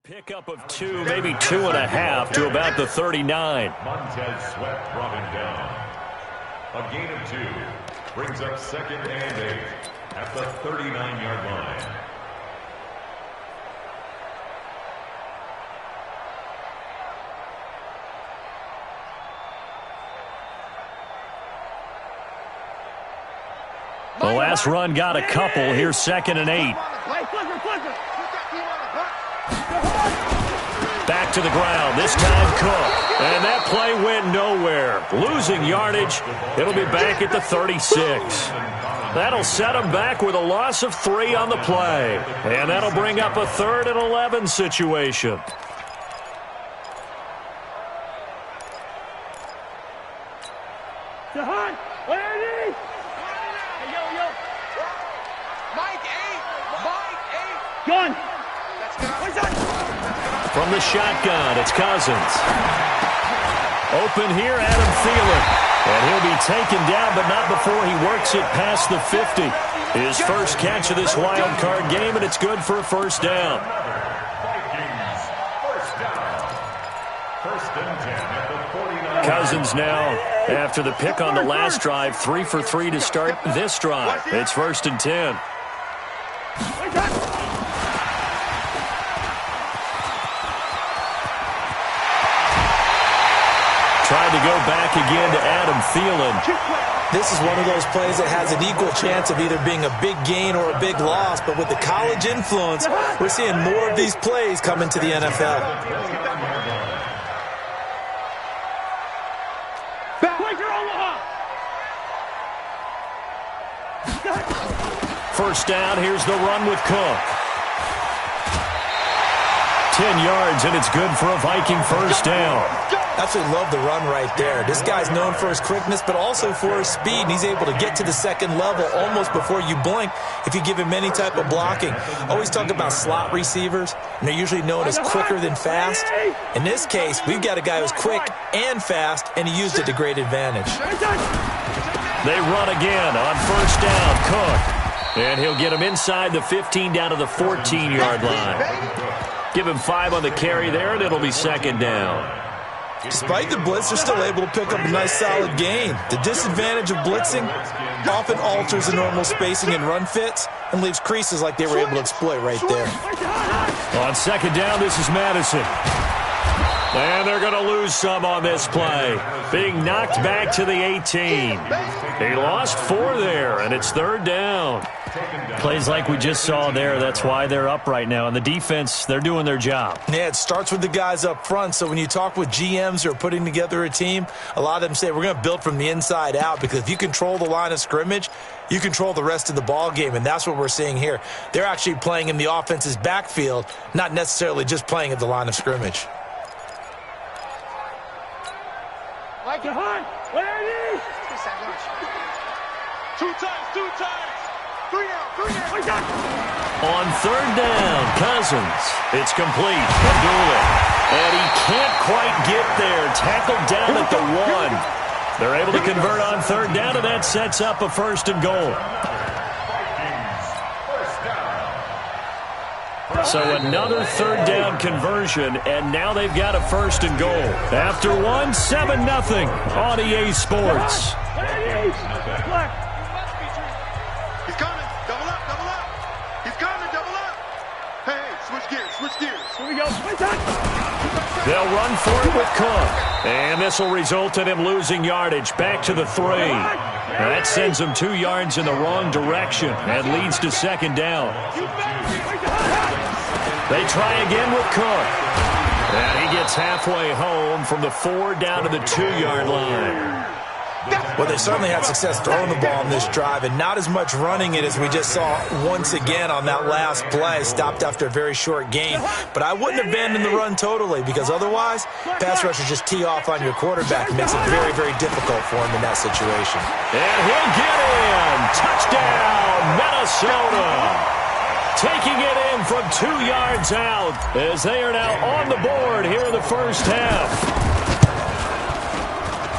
Pickup of 2, maybe 2.5 to about the 39. Montez Sweat brought him down. A gain of 2 brings up 2nd and 8 at the 39-yard line. The last run got a couple. Here's 2nd and 8. Back to the ground, this time Cook. And that play went nowhere. Losing yardage. It'll be back at the 36. That'll set him back with a loss of 3 on the play. And that'll bring up a 3rd and 11 situation. From the shotgun, it's Cousins. Open here, Adam Thielen. And he'll be taken down, but not before he works it past the 50. His first catch of this wild card game, and it's good for a first down. Vikings, first down. 1st and 10 at the 49. Cousins now, after the pick on the last drive, 3 for 3 to start this drive. It's 1st and 10. Tried to go back again to Adam Thielen. This is one of those plays that has an equal chance of either being a big gain or a big loss, but with the college influence, we're seeing more of these plays come into the NFL. First down, here's the run with Cook. 10 yards, and it's good for a Viking first down. Absolutely love the run right there. This guy's known for his quickness, but also for his speed, and he's able to get to the second level almost before you blink if you give him any type of blocking. Always talk about slot receivers, and they're usually known as quicker than fast. In this case, we've got a guy who's quick and fast, and he used it to great advantage. They run again on first down, Cook. And he'll get him inside the 15 down to the 14-yard line. Give him 5 on the carry there, and it'll be 2nd down. Despite the blitz, they're still able to pick up a nice solid gain. The disadvantage of blitzing often alters the normal spacing and run fits and leaves creases like they were able to exploit right there. On 2nd down, this is Madison. And they're going to lose some on this play. Being knocked back to the 18. He lost 4 there, and it's 3rd down. Plays like we just saw there, that's why they're up right now. And the defense, they're doing their job. Yeah, it starts with the guys up front. So when you talk with GMs who are putting together a team, a lot of them say we're going to build from the inside out, because if you control the line of scrimmage, you control the rest of the ball game, and that's what we're seeing here. They're actually playing in the offense's backfield, not necessarily just playing at the line of scrimmage. Like it hard. Where it is? 2 times. 3 out. On 3rd down, Cousins. It's complete. Abdullah. And he can't quite get there. Tackled down at the 1. They're able to convert on 3rd down, and that sets up a 1st and goal. So another 3rd down conversion, and now they've got a 1st and goal. After 1, 7-0 on EA Sports. He's coming. Double up. He's coming. Double up. Hey, switch gears. Here we go. They'll run for it with Cook. And this will result in him losing yardage back to the 3. That sends him 2 yards in the wrong direction and leads to 2nd down. They try again with Cook. And he gets halfway home from the 4 down to the 2-yard line. Well, they certainly had success throwing the ball in this drive, and not as much running it as we just saw once again on that last play. Stopped after a very short gain. But I wouldn't abandon the run totally, because otherwise, pass rushers just tee off on your quarterback. It makes it very, very difficult for him in that situation. And he'll get in. Touchdown, Minnesota. Taking it in from 2 yards out as they are now on the board here in the first half.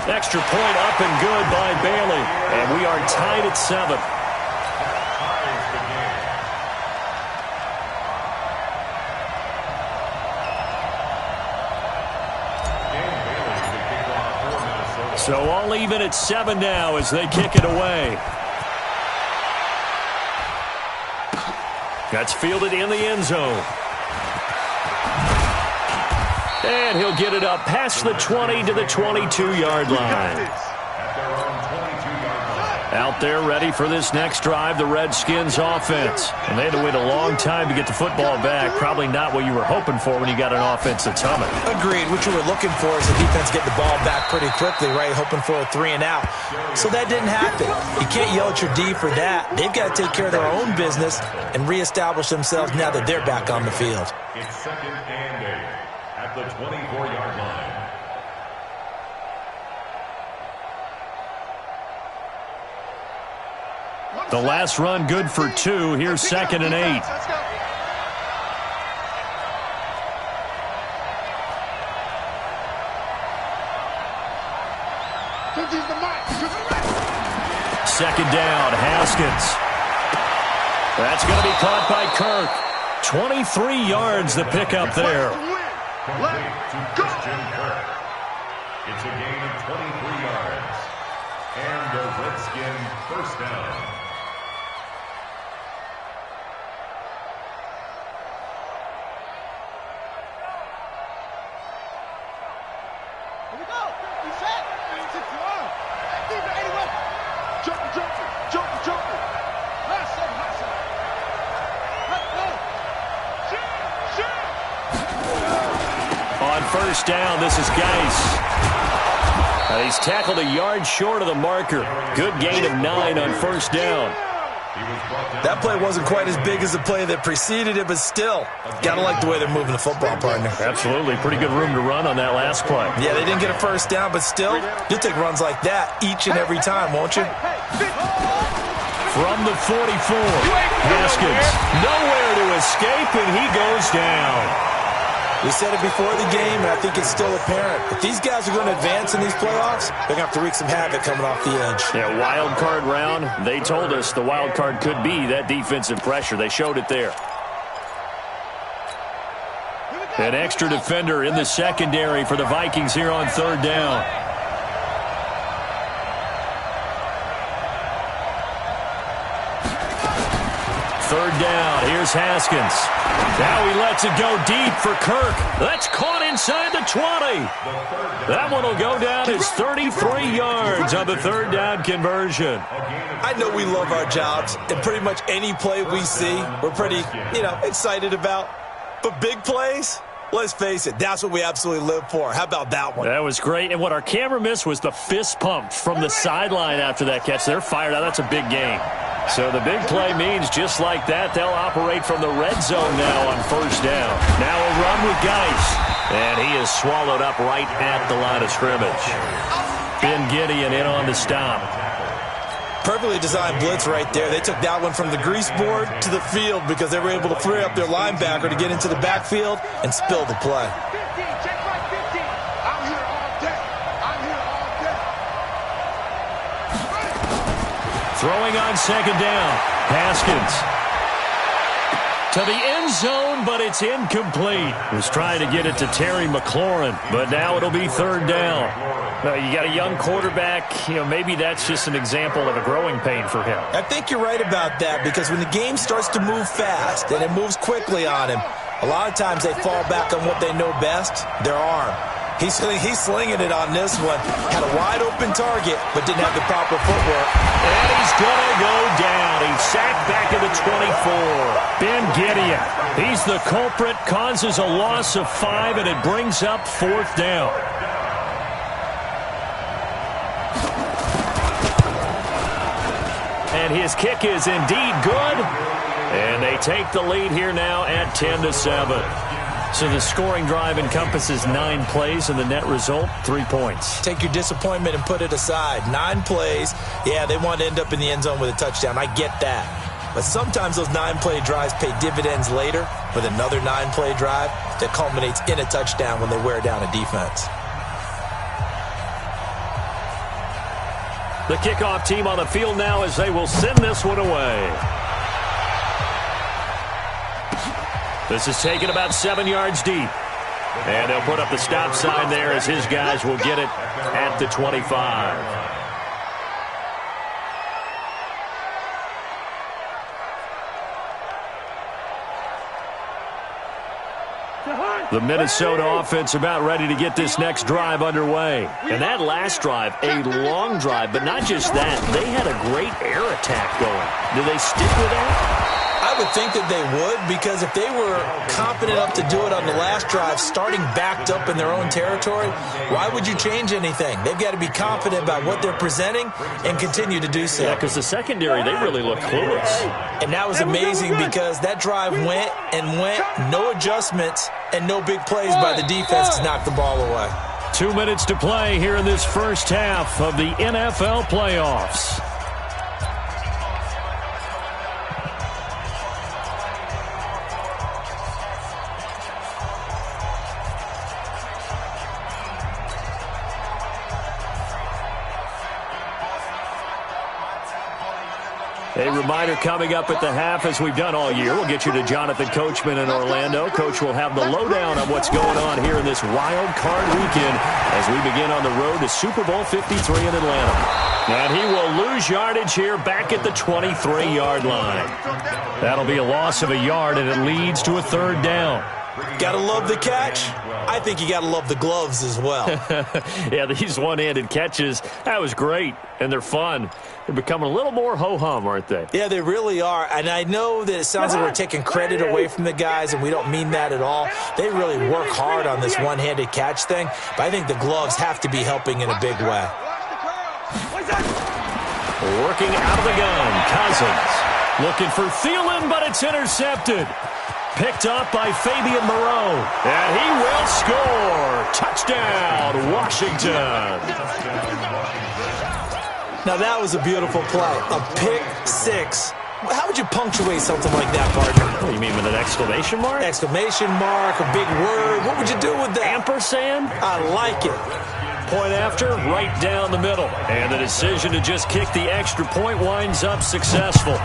Extra point up and good by Bailey. And we are tied at 7. So all even at 7 now as they kick it away. That's fielded in the end zone. And he'll get it up past the 20 to the 22-yard line. Out there ready for this next drive, the Redskins offense. And they had to wait a long time to get the football back. Probably not what you were hoping for when you got an offense that's humming. Agreed. What you were looking for is the defense getting the ball back pretty quickly, right? Hoping for a 3 and out. So that didn't happen. You can't yell at your D for that. They've got to take care of their own business and reestablish themselves now that they're back on the field. It's 2nd and 8 at the 24-yard line. The last run good for 2. Here's 2nd and 8. Let's go. Second down, Haskins. That's going to be caught by Kirk. 23 yards the pickup there. Complete to Christian Kirk. It's a gain of 23 yards. And a Redskin first down. Here we go. You set. Jumping. On first down, this is Geis. He's tackled a yard short of the marker. Good gain of 9 on first down. That play wasn't quite as big as the play that preceded it, but still, gotta like the way they're moving the football, partner. Absolutely. Pretty good room to run on that last play. Yeah, they didn't get a first down, but still, you'll take runs like that each and every time, won't you? From the 44, Haskins nowhere to escape, and he goes down. We said it before the game, and I think it's still apparent. If these guys are going to advance in these playoffs, they're going to have to wreak some havoc coming off the edge. Yeah, wild card round. They told us the wild card could be that defensive pressure. They showed it there. An extra defender in the secondary for the Vikings here on third down. Third down, here's Haskins. Now he lets it go deep for Kirk. That's caught inside the 20. That one will go down as 33 yards on the third down conversion. I know we love our jobs, and pretty much any play we see, we're pretty, excited about. But big plays, let's face it, that's what we absolutely live for. How about that one? That was great. And what our camera missed was the fist pump from the sideline after that catch. They're fired out. That's a big game. So the big play means just like that, they'll operate from the red zone now on first down. Now a run with Geis. And he is swallowed up right at the line of scrimmage. Ben Gideon in on the stop. Perfectly designed blitz right there. They took that one from the grease board to the field because they were able to free up their linebacker to get into the backfield and spill the play. Throwing on second down. Haskins to the end zone, but it's incomplete. Was trying to get it to Terry McLaurin, but now it'll be third down. You got a young quarterback. Maybe that's just an example of a growing pain for him. I think you're right about that because when the game starts to move fast and it moves quickly on him, a lot of times they fall back on what they know best, their arm. He's slinging it on this one. Had a wide-open target, but didn't have the proper footwork. And he's going to go down. He's sacked back at the 24. Ben Gideon, he's the culprit, causes a loss of 5, and it brings up fourth down. And his kick is indeed good. And they take the lead here now at 10-7. So the scoring drive encompasses 9 plays, and the net result, 3 points. Take your disappointment and put it aside. 9 plays. Yeah, they want to end up in the end zone with a touchdown. I get that. But sometimes those 9-play drives pay dividends later with another 9-play drive that culminates in a touchdown when they wear down a defense. The kickoff team on the field now as they will send this one away. This is taken about 7 yards deep. And they'll put up the stop sign there as his guys will get it at the 25. The Minnesota offense about ready to get this next drive underway. And that last drive, a long drive, but not just that. They had a great air attack going. Do they stick with that? I would think that they would, because if they were confident enough to do it on the last drive, starting backed up in their own territory, why would you change anything? They've got to be confident about what they're presenting and continue to do so. Yeah, because the secondary, they really look clueless. And that was amazing because that drive went and went, no adjustments and no big plays by the defense to knock the ball away. 2 minutes to play here in this first half of the NFL playoffs. A reminder coming up at the half, as we've done all year. We'll get you to Jonathan Coachman in Orlando. Coach will have the lowdown on what's going on here in this wild card weekend as we begin on the road to Super Bowl 53 in Atlanta. And he will lose yardage here back at the 23-yard line. That'll be a loss of a yard, and it leads to a third down. Gotta love the catch. I think you gotta love the gloves as well. Yeah, these one-handed catches, that was great, and they're fun. They're becoming a little more ho-hum, aren't they? Yeah, they really are. And I know that it sounds like we're taking credit away from the guys, and we don't mean that at all. They really work hard on this one-handed catch thing, but I think the gloves have to be helping in a big way. Working out of the gun, Cousins. Looking for Thielen, but it's intercepted. Picked up by Fabian Moreau. And he will score. Touchdown, Washington. Now, that was a beautiful play. A pick six. How would you punctuate something like that, partner? What do you mean, with an exclamation mark? Exclamation mark, a big word. What would you do with that? Ampersand? I like it. Point after, right down the middle. And the decision to just kick the extra point winds up successful.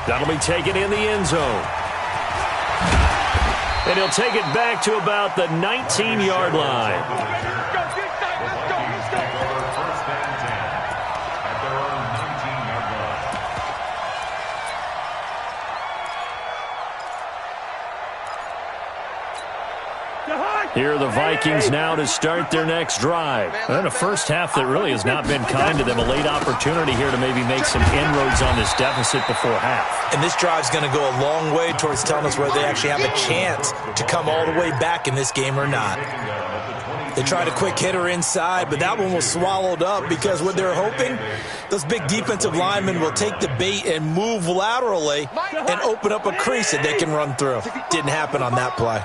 That'll be taken in the end zone. And he'll take it back to about the 19-yard line. Here are the Vikings now to start their next drive. And a first half that really has not been kind to them. A late opportunity here to maybe make some inroads on this deficit before half. And this drive's going to go a long way towards telling us whether they actually have a chance to come all the way back in this game or not. They tried a quick hitter inside, but that one was swallowed up because what they're hoping, those big defensive linemen will take the bait and move laterally and open up a crease that they can run through. Didn't happen on that play.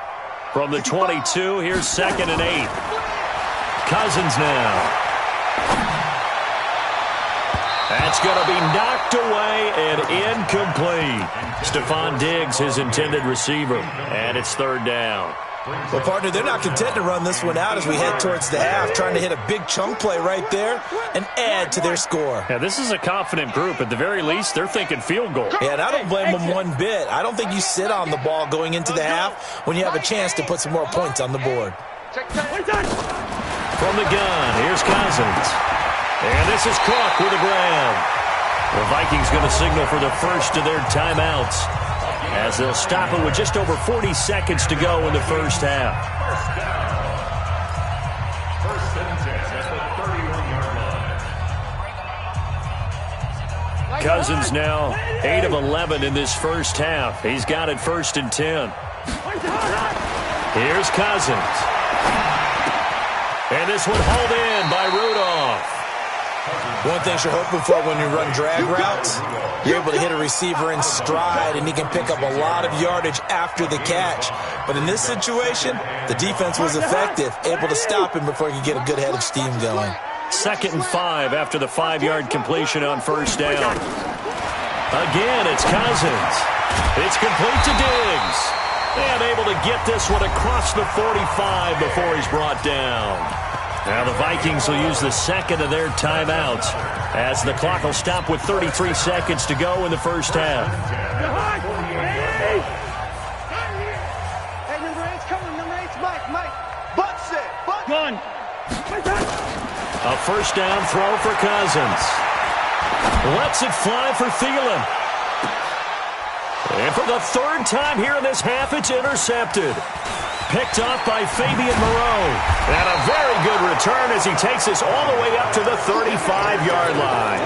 From the 22, here's 2nd and 8. Cousins now. That's going to be knocked away and incomplete. Stephon Diggs, his intended receiver, and it's 3rd down. Well, partner, they're not content to run this one out as we head towards the half, trying to hit a big chunk play right there and add to their score. Yeah, this is a confident group. At the very least, they're thinking field goal. Yeah, and I don't blame them one bit. I don't think you sit on the ball going into the half when you have a chance to put some more points on the board. From the gun, here's Cousins. And this is Cook with a grab. The Vikings going to signal for the first of their timeouts, as they'll stop it with just over 40 seconds to go in the first half. First and 10 at the 31-yard line. Cousins now 8 of 11 in this first half. He's got it 1st and 10. Here's Cousins. And this one hauled in by Rudolph. One thing you're hoping for when you run drag routes, you're able to hit a receiver in stride, and he can pick up a lot of yardage after the catch. But in this situation, the defense was effective, able to stop him before he could get a good head of steam going. 2nd and 5 after the 5-yard completion on 1st down. Again, it's Cousins. It's complete to Diggs. And able to get this one across the 45 before he's brought down. Now the Vikings will use the 2nd of their timeouts as the clock will stop with 33 seconds to go in the first half. A first down throw for Cousins. Lets it fly for Thielen. And for the third time here in this half, it's intercepted. Picked off by Fabian Moreau. And a very good return as he takes us all the way up to the 35-yard line.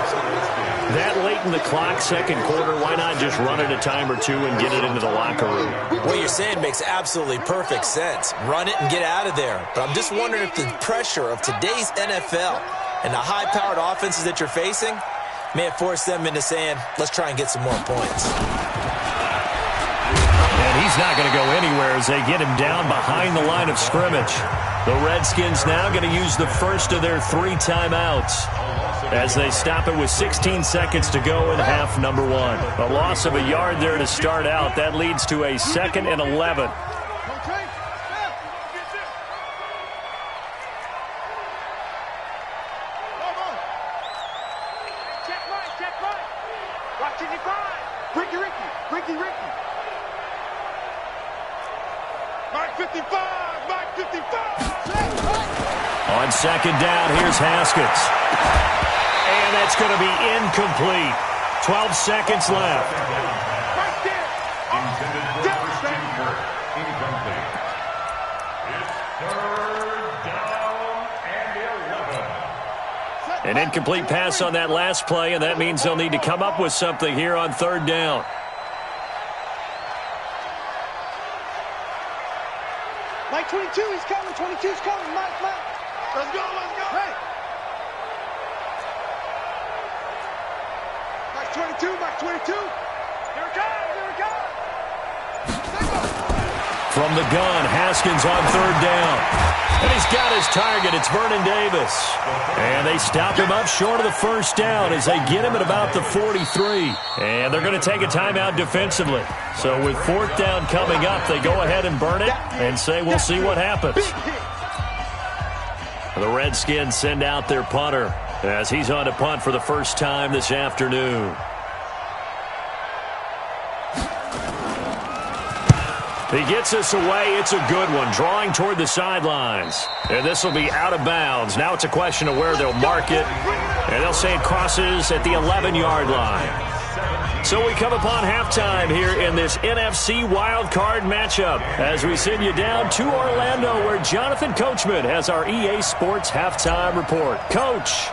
That late in the clock, second quarter, why not just run it a time or two and get it into the locker room? What you're saying makes absolutely perfect sense. Run it and get out of there. But I'm just wondering if the pressure of today's NFL and the high-powered offenses that you're facing may have forced them into saying, let's try and get some more points. And he's not going to go anywhere as they get him down behind the line of scrimmage. The Redskins now going to use the first of their 3 timeouts as they stop it with 16 seconds to go in half number 1. A loss of a yard there to start out. That leads to a 2nd and 11. On second down, here's Haskins. And that's going to be incomplete. 12 seconds left. Right there. Intended for Christian Kirk. Incomplete. It's third down and 11. An incomplete pass on that last play, and that means they'll need to come up with something here on third down. Mike 22, he's coming. 22's coming. Mike. Let's go. Hey. Mike 22. Here it comes. From the gun, Haskins on third down. And he's got his target. It's Vernon Davis. And they stop him up short of the first down as they get him at about the 43. And they're going to take a timeout defensively. So with fourth down coming up, they go ahead and burn it and say we'll see what happens. The Redskins send out their punter as he's on to punt for the first time this afternoon. He gets us away. It's a good one, drawing toward the sidelines. And this will be out of bounds. Now it's a question of where they'll mark it. And they'll say it crosses at the 11-yard line. So we come upon halftime here in this NFC wildcard matchup as we send you down to Orlando where Jonathan Coachman has our EA Sports halftime report. Coach,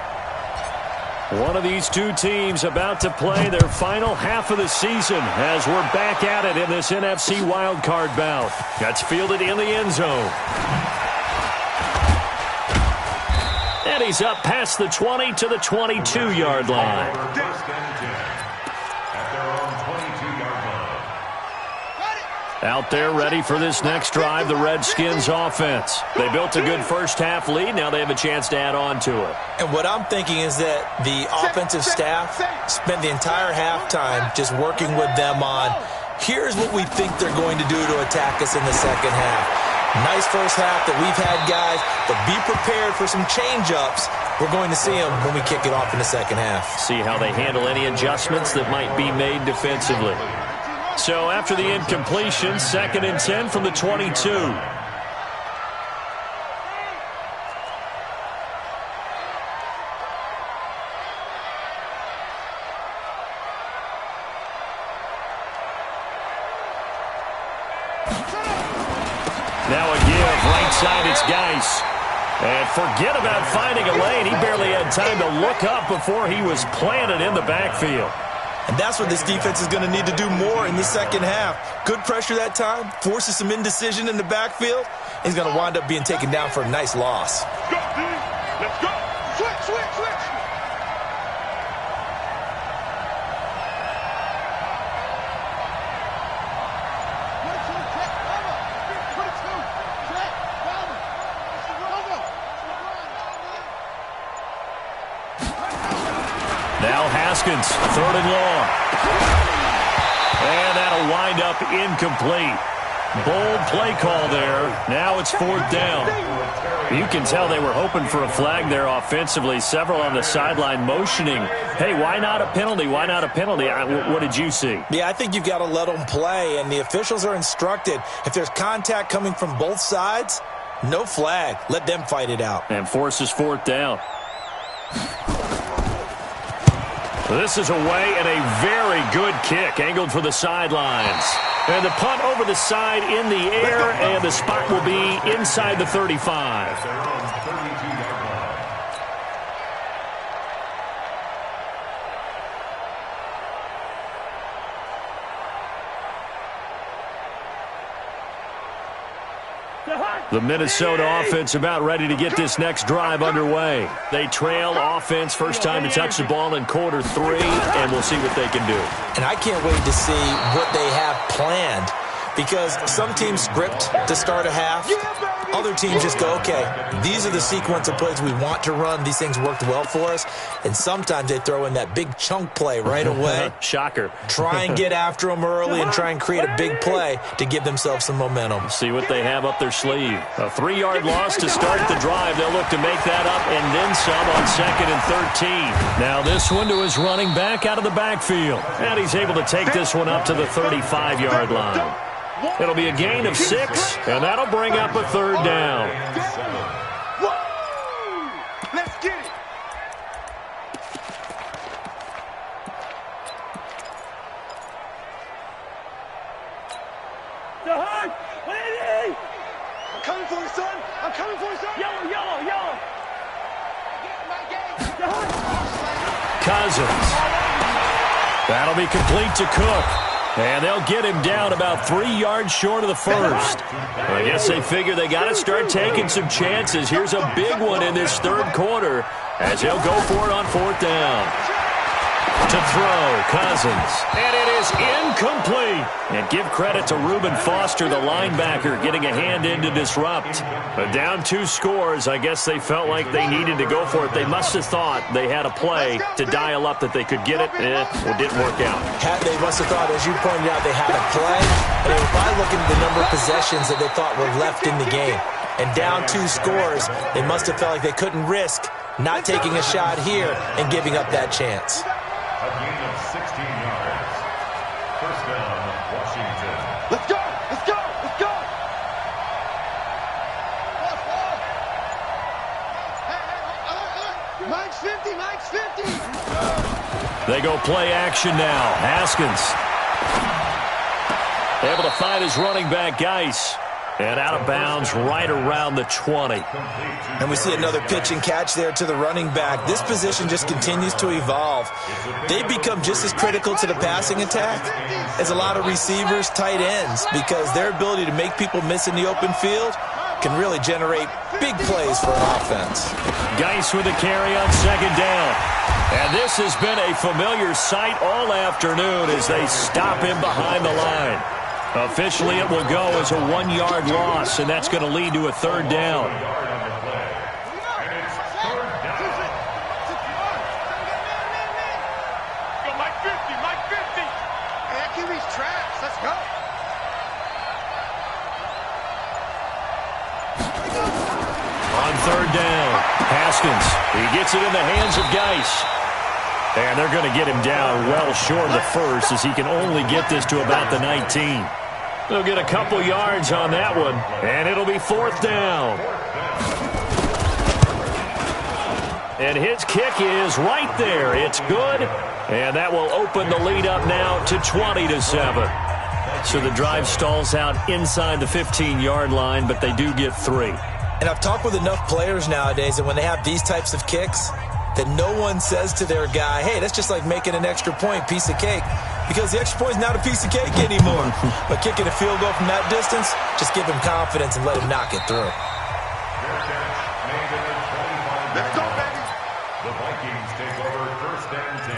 one of these two teams about to play their final half of the season as we're back at it in this NFC wildcard bout. That's fielded in the end zone. And he's up past the 20 to the 22-yard line. Out there ready for this next drive, the Redskins offense. They built a good first half lead. Now they have a chance to add on to it. And what I'm thinking is that the offensive staff spent the entire halftime just working with them on, here's what we think they're going to do to attack us in the second half. Nice first half that we've had, guys, but be prepared for some change-ups. We're going to see them when we kick it off in the second half. See how they handle any adjustments that might be made defensively. So after the incompletion, 2nd and 10 from the 22. Now a give, right side, it's Geis. And forget about finding a lane. He barely had time to look up before he was planted in the backfield. And that's what this defense is going to need to do more in the second half. Good pressure that time, forces some indecision in the backfield. He's going to wind up being taken down for a nice loss. Go, D. Let's go. Switch. Now Haskins, 3rd and long. And that'll wind up incomplete. Bold play call there. Now it's 4th down. You can tell they were hoping for a flag there offensively. Several on the sideline motioning, hey, why not a penalty? Why not a penalty? What did you see? Yeah, I think you've got to let them play, and the officials are instructed if there's contact coming from both sides, No flag. Let them fight it out. And forces fourth down. This is away and a very good kick, angled for the sidelines. And the punt over the side in the air, and the spot will be inside the 35. The Minnesota offense about ready to get this next drive underway. They trail offense, first time to touch the ball in quarter 3, and we'll see what they can do. And I can't wait to see what they have planned, because some teams script to start a half. Other teams just go, okay, these are the sequence of plays we want to run. These things worked well for us. And sometimes they throw in that big chunk play right away. Shocker. Try and get after them early and try and create a big play to give themselves some momentum. See what they have up their sleeve. A 3-yard loss to start the drive. They'll look to make that up and then some on 2nd and 13. Now this one to his running back out of the backfield. And he's able to take this one up to the 35-yard line. It'll be a gain of 6, and that'll bring up a 3rd down. Let's get it. I'm coming for you, son. I'm coming for you, son. Yellow. Cousins. That'll be complete to Cook. And they'll get him down about 3 yards short of the first. I guess they figure they got to start taking some chances. Here's a big one in this 3rd quarter as he'll go for it on 4th down. To throw, Cousins. And it is incomplete. And give credit to Reuben Foster, the linebacker, getting a hand in to disrupt. But down 2 scores, I guess they felt like they needed to go for it. They must have thought they had a play to dial up that they could get it. It didn't work out. They must have thought, as you pointed out, they had a play. And they were probably looking at the number of possessions that they thought were left in the game. And down 2 scores, they must have felt like they couldn't risk not taking a shot here and giving up that chance. A gain of 16 yards. First down, Washington. Let's go. Mike's 50. They go play action now. Haskins. Able to find his running back, Geis. And out of bounds right around the 20. And we see another pitch and catch there to the running back. This position just continues to evolve. They become just as critical to the passing attack as a lot of receivers, tight ends, because their ability to make people miss in the open field can really generate big plays for an offense. Geis with a carry on 2nd down. And this has been a familiar sight all afternoon as they stop him behind the line. Officially, it will go as a 1-yard loss, and that's going to lead to a 3rd down. Mike 50. That can reach traps. Let's go. On 3rd down, Haskins. He gets it in the hands of Geis. And they're going to get him down well short of the first as he can only get this to about the 19. They'll get a couple yards on that one, and it'll be 4th down. And his kick is right there. It's good, and that will open the lead up now to 20-7. So the drive stalls out inside the 15-yard line, but they do get 3. And I've talked with enough players nowadays that when they have these types of kicks, that no one says to their guy, hey, that's just like making an extra point, piece of cake. Because the extra point is not a piece of cake anymore. But kicking a field goal from that distance, just give him confidence and let him knock it through. Let's go, baby. The Vikings take over 1st and 10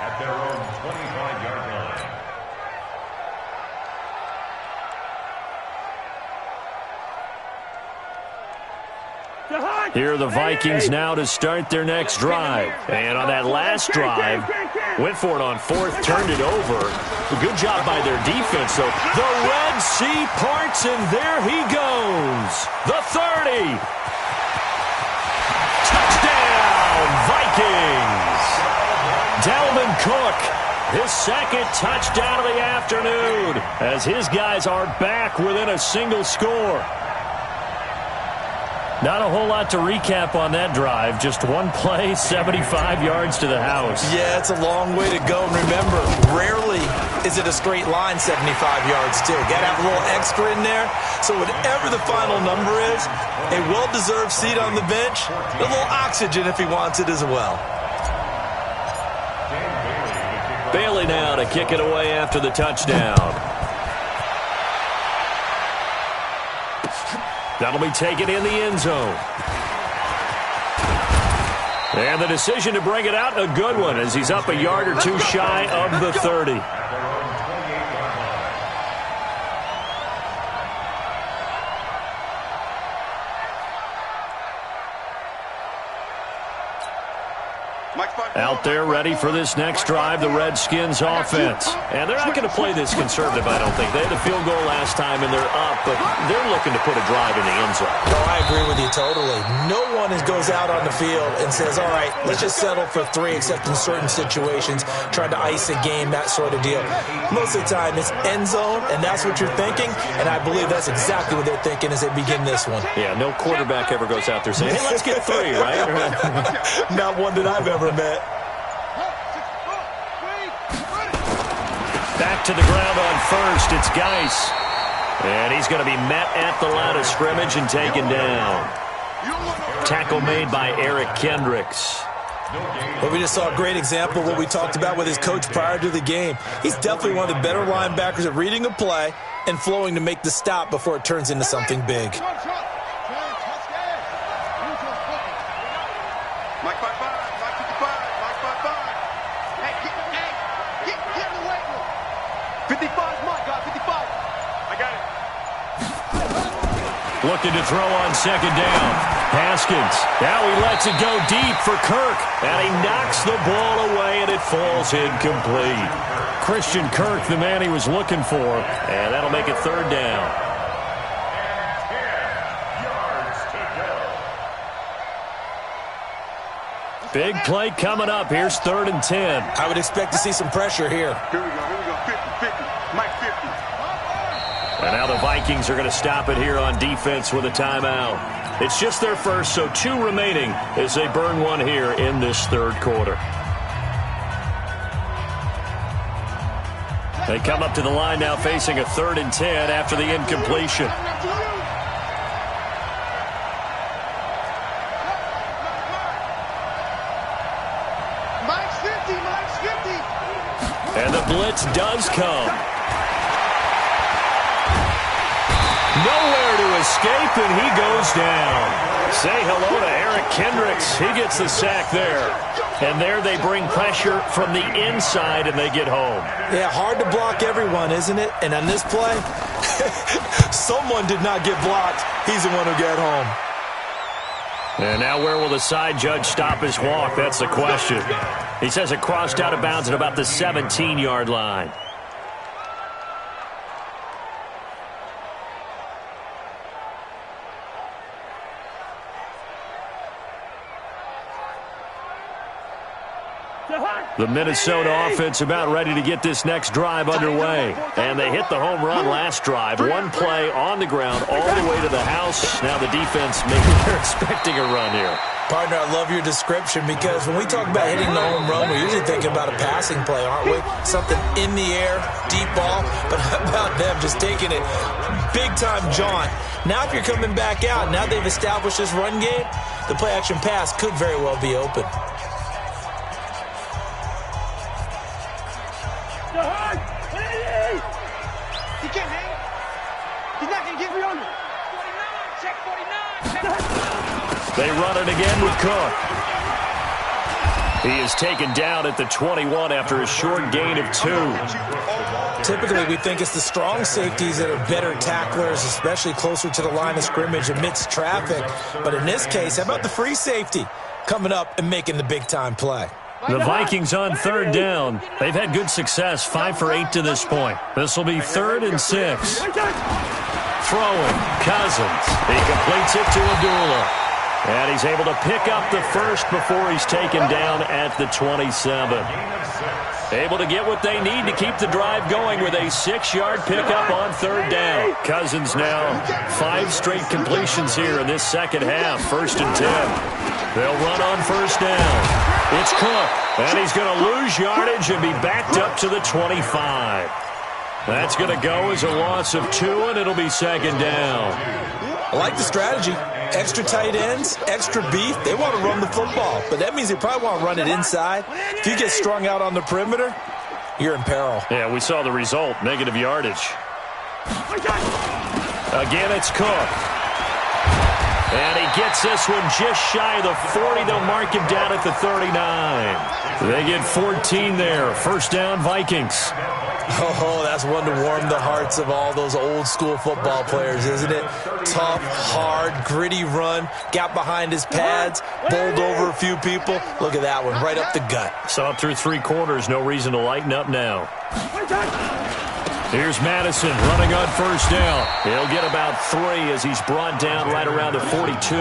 at their own 25-yard line. Here are the Vikings now to start their next drive. And on that last drive, went for it on 4th, turned it over. Good job by their defense, though. The Red Sea parts, and there he goes. The 30. Touchdown, Vikings. Dalvin Cook, his 2nd touchdown of the afternoon, as his guys are back within a single score. Not a whole lot to recap on that drive. Just one play, 75 yards to the house. Yeah, it's a long way to go. And remember, rarely is it a straight line 75 yards, too. Got to have a little extra in there. So whatever the final number is, a well-deserved seat on the bench, a little oxygen if he wants it as well. Bailey now to kick it away after the touchdown. That'll be taken in the end zone. And the decision to bring it out, a good one, as he's up a yard or two shy of the 30. Out there ready for this next drive, the Redskins offense. And they're not going to play this conservative, I don't think. They had a field goal last time, and they're up, but they're looking to put a drive in the end zone. No, I agree with you totally. No one goes out on the field and says, all right, let's just settle for 3, except in certain situations, trying to ice a game, that sort of deal. Most of the time, it's end zone, and that's what you're thinking, and I believe that's exactly what they're thinking as they begin this one. Yeah, no quarterback ever goes out there saying, hey, let's get 3, right? Not one that I've ever met. Back to the ground on first. It's Geis. And he's going to be met at the line of scrimmage and taken down. Tackle made by Eric Kendricks. Well, we just saw a great example of what we talked about with his coach prior to the game. He's definitely one of the better linebackers at reading a play and flowing to make the stop before it turns into something big. Mike 5-5, Mike 55, Mike 5-5. Hey, get in the weight room. 55's Mike, got 55. I got it. Looking to throw on second down. Haskins. Now he lets it go deep for Kirk. And he knocks the ball away, and it falls incomplete. Christian Kirk, the man he was looking for. And that'll make it third down. Big play coming up. Here's 3rd and 10. I would expect to see some pressure here. Here we go, 50, Mike 50. And now the Vikings are going to stop it here on defense with a timeout. It's just their first, so 2 remaining as they burn one here in this third quarter. They come up to the line now facing a 3rd and 10 after the incompletion. And the blitz does come. Nowhere to escape, and he goes down. Say hello to Eric Kendricks. He gets the sack there. And there they bring pressure from the inside, and they get home. Yeah, hard to block everyone, isn't it? And on this play, someone did not get blocked. He's the one who got home. And now where will the side judge stop his walk? That's the question. He says it crossed out of bounds at about the 17-yard line. The Minnesota offense about ready to get this next drive underway. And they hit the home run last drive. One play on the ground all the way to the house. Now the defense, maybe they're expecting a run here. Partner, I love your description because when we talk about hitting the home run, we're usually thinking about a passing play, aren't we? Something in the air, deep ball. But how about them just taking it big-time jaunt? Now if you're coming back out, now they've established this run game, the play-action pass could very well be open. He can't hang. He's not going to get me under. 49, check 49. They run it again with Cook. He is taken down at the 21 after a short gain of 2. Typically, we think it's the strong safeties that are better tacklers, especially closer to the line of scrimmage amidst traffic. But in this case, how about the free safety coming up and making the big-time play? The Vikings on 3rd down. They've had good success, 5 for 8 to this point. This will be 3rd and 6. Throwing, Cousins. He completes it to Abdullah. And he's able to pick up the first before he's taken down at the 27. Able to get what they need to keep the drive going with a 6-yard pickup on third down. Cousins now 5 straight completions here in this second half. 1st and 10. They'll run on first down. It's Cook, and he's going to lose yardage and be backed up to the 25. That's going to go as a loss of 2, and it'll be second down. I like the strategy. Extra tight ends, extra beef. They want to run the football, but that means they probably want to run it inside. If you get strung out on the perimeter, you're in peril. Yeah, we saw the result, negative yardage. Again, it's Cook. And he gets this one just shy of the 40. They'll mark him down at the 39. They get 14 there. First down, Vikings. Oh, that's one to warm the hearts of all those old-school football players, isn't it? Tough, hard, gritty run. Got behind his pads, bowled over a few people. Look at that one, right up the gut. Saw it through 3 quarters. No reason to lighten up now. Here's Madison running on first down. He'll get about 3 as he's brought down right around the 42.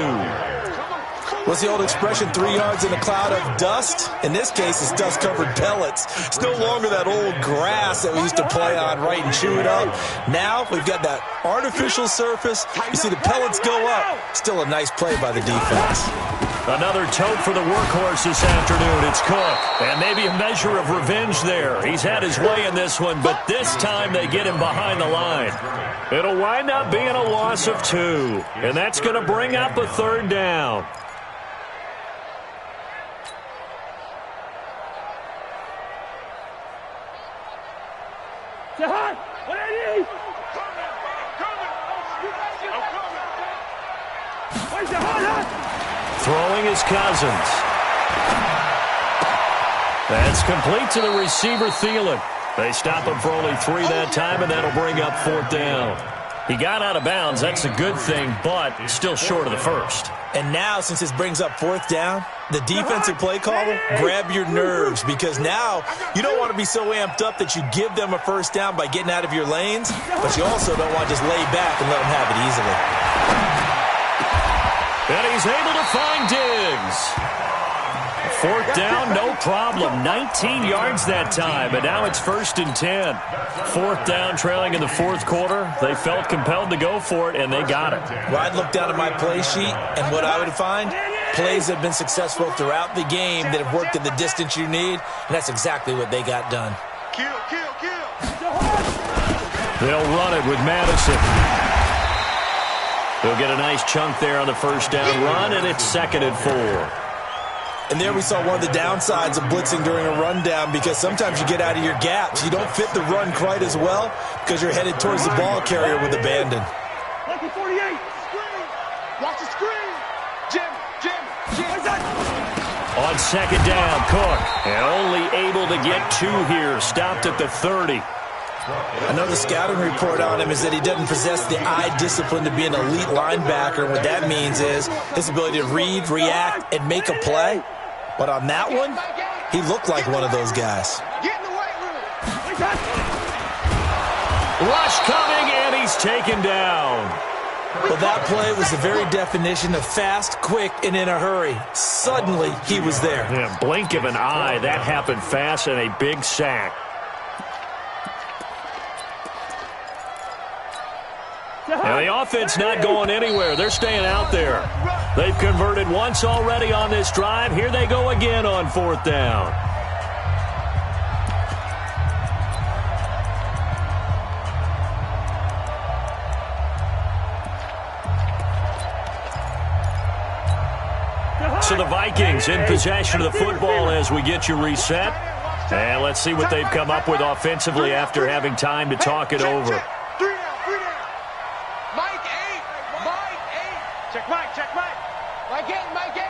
What's the old expression, 3 yards in a cloud of dust? In this case, it's dust-covered pellets. It's no longer that old grass that we used to play on, right, and chew it up. Now we've got that artificial surface. You see the pellets go up. Still a nice play by the defense. Another tote for the workhorse this afternoon. It's Cook. And maybe a measure of revenge there. He's had his way in this one, but this time they get him behind the line. It'll wind up being a loss of 2. And that's going to bring up a third down. Throwing is Cousins. That's complete to the receiver, Thielen. They stop him for only 3 that time, and that'll bring up 4th down. He got out of bounds. That's a good thing, but still short of the first. And now, since this brings up 4th down, the defensive play caller, grab your nerves, because now you don't want to be so amped up that you give them a first down by getting out of your lanes, but you also don't want to just lay back and let them have it easily. And he's able to find Diggs. 4th down, no problem. 19 yards that time, and now it's 1st and 10. 4th down, trailing in the 4th quarter. They felt compelled to go for it, and they got it. Well, I'd look down at my play sheet, and what I would find, plays that have been successful throughout the game that have worked in the distance you need, and that's exactly what they got done. Kill, kill, kill. They'll run it with Madison. They'll get a nice chunk there on the first down run, and it's 2nd and 4. And there we saw one of the downsides of blitzing during a rundown, because sometimes you get out of your gaps. You don't fit the run quite as well because you're headed towards the ball carrier with abandon. Lucky 48. Watch the screen. Jim. On 2nd down, Cook. And only able to get 2 here. Stopped at the 30. I know the scouting report on him is that he doesn't possess the eye discipline to be an elite linebacker. What that means is his ability to read, react, and make a play. But on that one, he looked like one of those guys. Get in the weight room. Rush coming, and he's taken down. Well, that play was the very definition of fast, quick, and in a hurry. Suddenly, he was there. Yeah, blink of an eye. That happened fast, and a big sack. Now, the offense not going anywhere. They're staying out there. They've converted once already on this drive. Here they go again on 4th down. So the Vikings in possession of the football as we get you reset. And let's see what they've come up with offensively after having time to talk it over.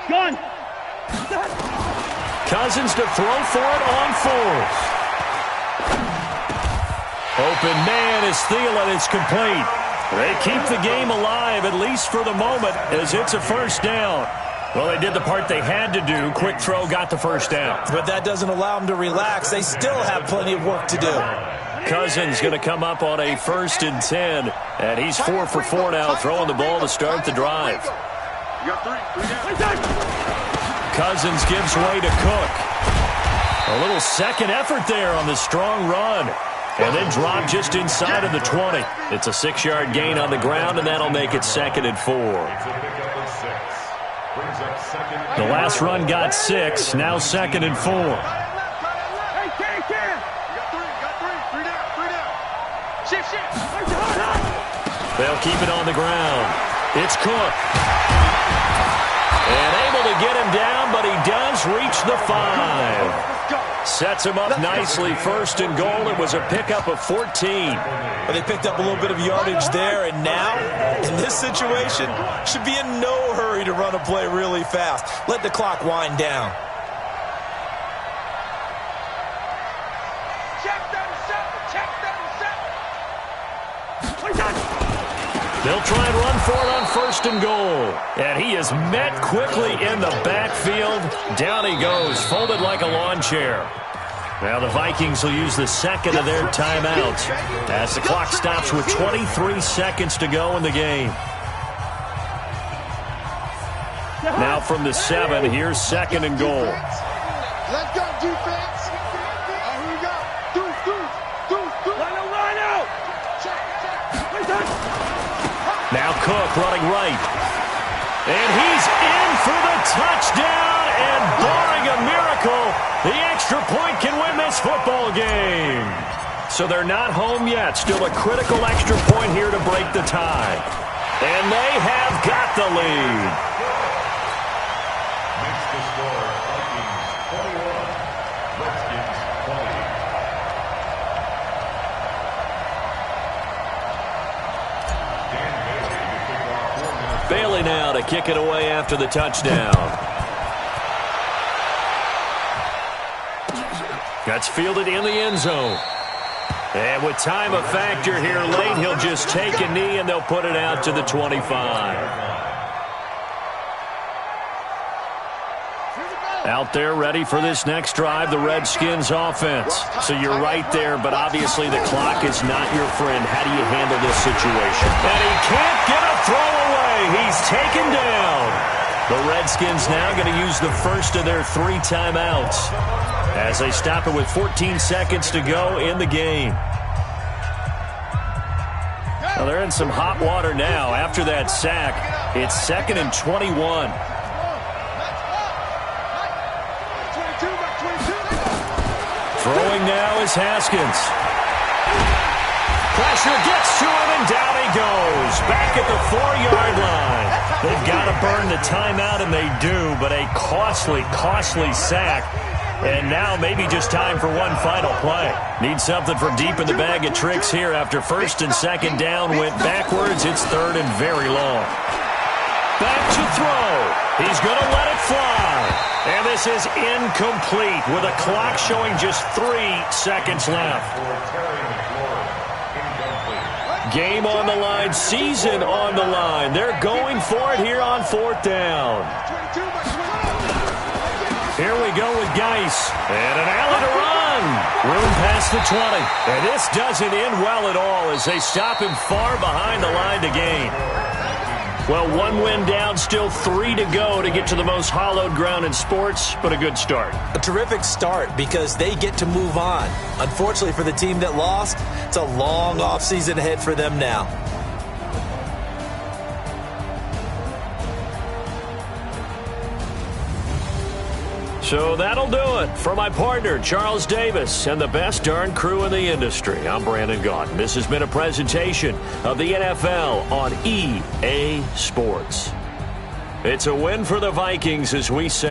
Gone. Cousins to throw for it on 4th. Open man is Thielen. It's complete. They keep the game alive, at least for the moment, as it's a first down. Well, they did the part they had to do. Quick throw got the first down. But that doesn't allow them to relax. They still have plenty of work to do. Cousins going to come up on a 1st and 10. And he's 4 for 4 now, throwing the ball to start the drive. You got three down. Cousins gives way to Cook. A little second effort there on the strong run. And then drop just inside of the 20. It's a 6-yard gain on the ground, and that'll make it 2nd and 4. The last run got 6. Now 2nd and 4. They'll keep it on the ground. It's Cook. And able to get him down, but he does reach the 5. Sets him up nicely. 1st and goal. It was a pickup of 14. Well, they picked up a little bit of yardage there, and now, in this situation, should be in no hurry to run a play really fast. Let the clock wind down. They'll try and run for it on 1st and goal. And he is met quickly in the backfield. Down he goes, folded like a lawn chair. Now the Vikings will use the 2nd of their timeouts as the clock stops with 23 seconds to go in the game. Now from the 7, here's 2nd and goal. Let's go, defense. Here we go. Deuce. Line out. Now Cook running right. And he's in for the touchdown. And barring a miracle, the extra point can win this football game. So they're not home yet. Still a critical extra point here to break the tie. And they have got the lead. Makes the score Vikings 21, Redskins 20. Bailey now to kick it away after the touchdown. That's fielded in the end zone. And with time a factor here late, he'll just take a knee and they'll put it out to the 25. Out there ready for this next drive, the Redskins offense. So you're right there, but obviously the clock is not your friend. How do you handle this situation? And he can't get a throw away. He's taken down. The Redskins now going to use the first of their 3 timeouts as they stop it with 14 seconds to go in the game. Well, they're in some hot water now after that sack. It's 2nd and 21. Throwing now is Haskins. Pressure gets to him, and down he goes. Back at the 4-yard line. They've got to burn the timeout, and they do, but a costly, costly sack. And now maybe just time for one final play. Need something from deep in the bag of tricks here after 1st and 2nd down went backwards. It's 3rd and very long. Back to throw. He's going to let it fly. And this is incomplete with a clock showing just 3 seconds left. Game on the line, season on the line. They're going for it here on 4th down. Here we go with Geis. And an alley to run. Room past the 20. And this doesn't end well at all as they stop him far behind the line to gain. Well, 1 win down, still 3 to go to get to the most hallowed ground in sports, but a good start. A terrific start because they get to move on. Unfortunately for the team that lost, it's a long offseason ahead for them now. So that'll do it for my partner, Charles Davis, and the best darn crew in the industry. I'm Brandon Gaudin. This has been a presentation of the NFL on EA Sports. It's a win for the Vikings as we say